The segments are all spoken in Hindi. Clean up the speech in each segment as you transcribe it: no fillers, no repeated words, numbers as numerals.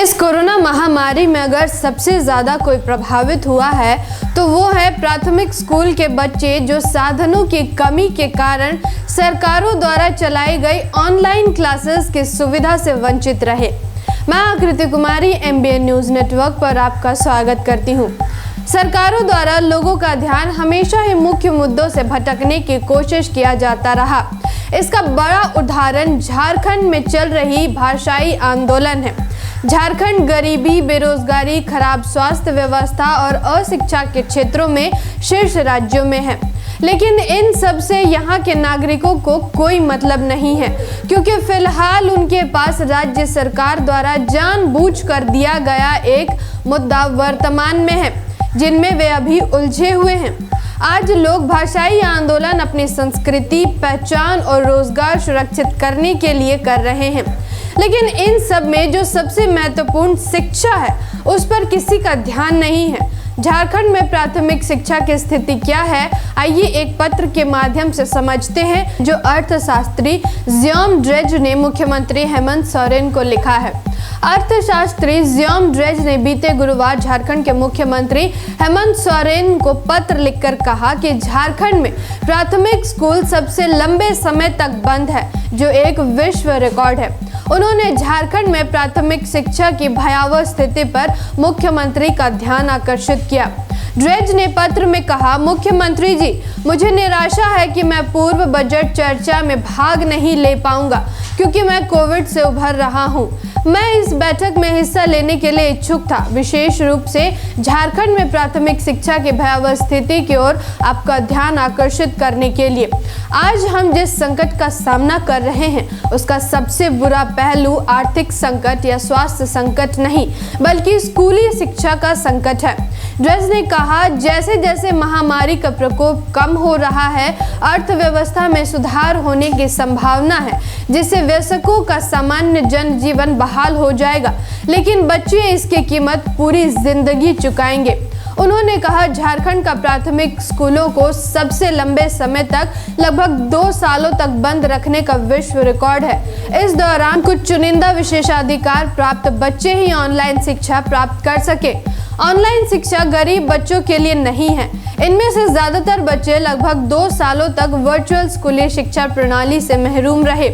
इस कोरोना महामारी में अगर सबसे ज़्यादा कोई प्रभावित हुआ है तो वो है प्राथमिक स्कूल के बच्चे, जो साधनों की कमी के कारण सरकारों द्वारा चलाई गई ऑनलाइन क्लासेस की सुविधा से वंचित रहे। मैं आकृति कुमारी MBN न्यूज़ नेटवर्क पर आपका स्वागत करती हूँ। सरकारों द्वारा लोगों का ध्यान हमेशा ही मुख्य मुद्दों से भटकने की कोशिश किया जाता रहा। इसका बड़ा उदाहरण झारखंड में चल रही भाषाई आंदोलन है। झारखंड गरीबी, बेरोजगारी, खराब स्वास्थ्य व्यवस्था और अशिक्षा के क्षेत्रों में शीर्ष राज्यों में है। लेकिन इन सब से यहाँ के नागरिकों को कोई मतलब नहीं है, क्योंकि फिलहाल उनके पास राज्य सरकार द्वारा जानबूझकर दिया गया एक मुद्दा वर्तमान में है, जिनमें वे अभी उलझे हुए हैं। आज लोग भाषाई आंदोलन अपनी संस्कृति, पहचान और रोजगार सुरक्षित करने के लिए कर रहे हैं, लेकिन इन सब में जो सबसे महत्वपूर्ण शिक्षा है उस पर किसी का ध्यान नहीं है। झारखंड में प्राथमिक शिक्षा की स्थिति क्या है, आइए एक पत्र के माध्यम से समझते हैं, जो अर्थशास्त्री जियोम ड्रेज ने मुख्यमंत्री हेमंत सोरेन को लिखा है। अर्थशास्त्री जियोम ड्रेज ने बीते गुरुवार झारखंड के मुख्यमंत्री हेमंत सोरेन को पत्र लिखकर कहा कि झारखंड में प्राथमिक स्कूल सबसे लंबे समय तक बंद है, जो एक विश्व रिकॉर्ड है। उन्होंने झारखंड में प्राथमिक शिक्षा की भयावह स्थिति पर मुख्यमंत्री का ध्यान आकर्षित किया। ड्रेज ने पत्र में कहा, मुख्यमंत्री जी, मुझे निराशा है कि मैं पूर्व बजट चर्चा में भाग नहीं ले पाऊंगा, क्योंकि मैं कोविड से उभर रहा हूं। मैं इस बैठक में हिस्सा लेने के लिए इच्छुक था, विशेष रूप से झारखंड में प्राथमिक शिक्षा की भयावह स्थिति की ओर आपका ध्यान आकर्षित करने के लिए। आज हम जिस संकट का सामना कर रहे हैं उसका सबसे बुरा पहलू आर्थिक संकट या स्वास्थ्य संकट नहीं, बल्कि स्कूली शिक्षा का संकट है। ड्रेज ने कहा, जैसे जैसे महामारी का प्रकोप कम हो रहा है, अर्थव्यवस्था में सुधार होने की संभावना है, जिससे वयस्कों का सामान्य जनजीवन बहाल हो जाएगा, लेकिन बच्चे इसकी कीमत पूरी जिंदगी चुकाएंगे। उन्होंने कहा, झारखंड का प्राथमिक स्कूलों को सबसे लंबे समय तक लगभग 2 सालों तक बंद रखने का विश्व रिकॉर्ड है। इस दौरान कुछ चुनिंदा विशेषाधिकार प्राप्त बच्चे ही ऑनलाइन शिक्षा प्राप्त कर सके। ऑनलाइन शिक्षा गरीब बच्चों के लिए नहीं है। इनमें से ज्यादातर बच्चे लगभग 2 सालों तक वर्चुअल स्कूली शिक्षा प्रणाली से महरूम रहे।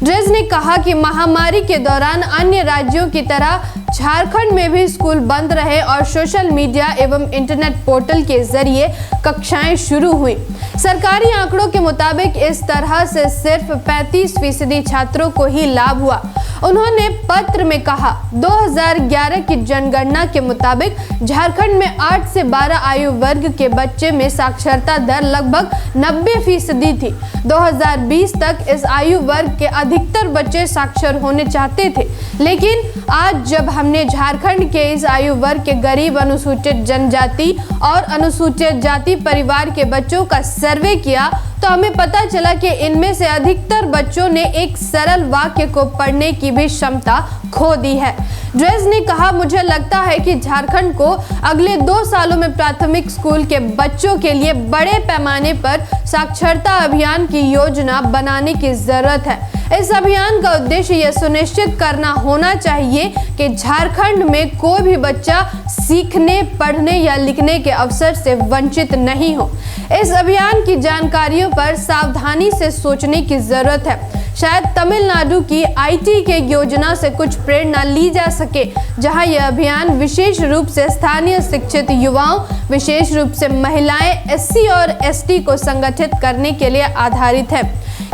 ड्रेज ने कहा कि महामारी के दौरान अन्य राज्यों की तरह झारखंड में भी स्कूल बंद रहे और सोशल मीडिया एवं इंटरनेट पोर्टल के जरिए कक्षाएं शुरू हुई। सरकारी आंकड़ों के मुताबिक इस तरह से सिर्फ 35% छात्रों को ही लाभ हुआ। उन्होंने पत्र में कहा, 2011 की जनगणना के मुताबिक झारखंड में 8 से 12 आयु वर्ग के बच्चे में साक्षरता दर लगभग 90% थी। 2020 तक इस आयु वर्ग के अधिकतर बच्चे साक्षर होने चाहते थे, लेकिन आज जब हमने झारखंड के इस आयु वर्ग के गरीब, अनुसूचित जनजाति और अनुसूचित जाति परिवार के बच्चों का सर्वे किया तो हमें पता चला कि इनमें से अधिकतर बच्चों ने एक सरल वाक्य को पढ़ने की भी क्षमता खो दी है। ड्रेज ने कहा, मुझे लगता है कि झारखंड को अगले 2 सालों में प्राथमिक स्कूल के बच्चों के लिए बड़े पैमाने पर साक्षरता अभियान की योजना बनाने की जरूरत है। इस अभियान का उद्देश्य यह सुनिश्चित करना होना चाहिए कि झारखंड में कोई भी बच्चा सीखने, पढ़ने या लिखने के अवसर से वंचित नहीं हो। इस अभियान की जानकारियों पर सावधानी से सोचने की जरूरत है। शायद तमिलनाडु की IT के योजना से कुछ प्रेरणा ली जा सके, जहां यह अभियान विशेष रूप से स्थानीय शिक्षित युवाओं, विशेष रूप से महिलाएं, SC और ST को संगठित करने के लिए आधारित है।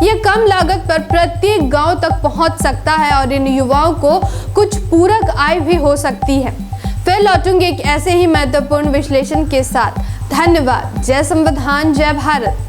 यह कम लागत पर प्रत्येक गांव तक पहुंच सकता है और इन युवाओं को कुछ पूरक आय भी हो सकती है। फिर लौटूंगे एक ऐसे ही महत्वपूर्ण विश्लेषण के साथ। धन्यवाद। जय संविधान, जय भारत।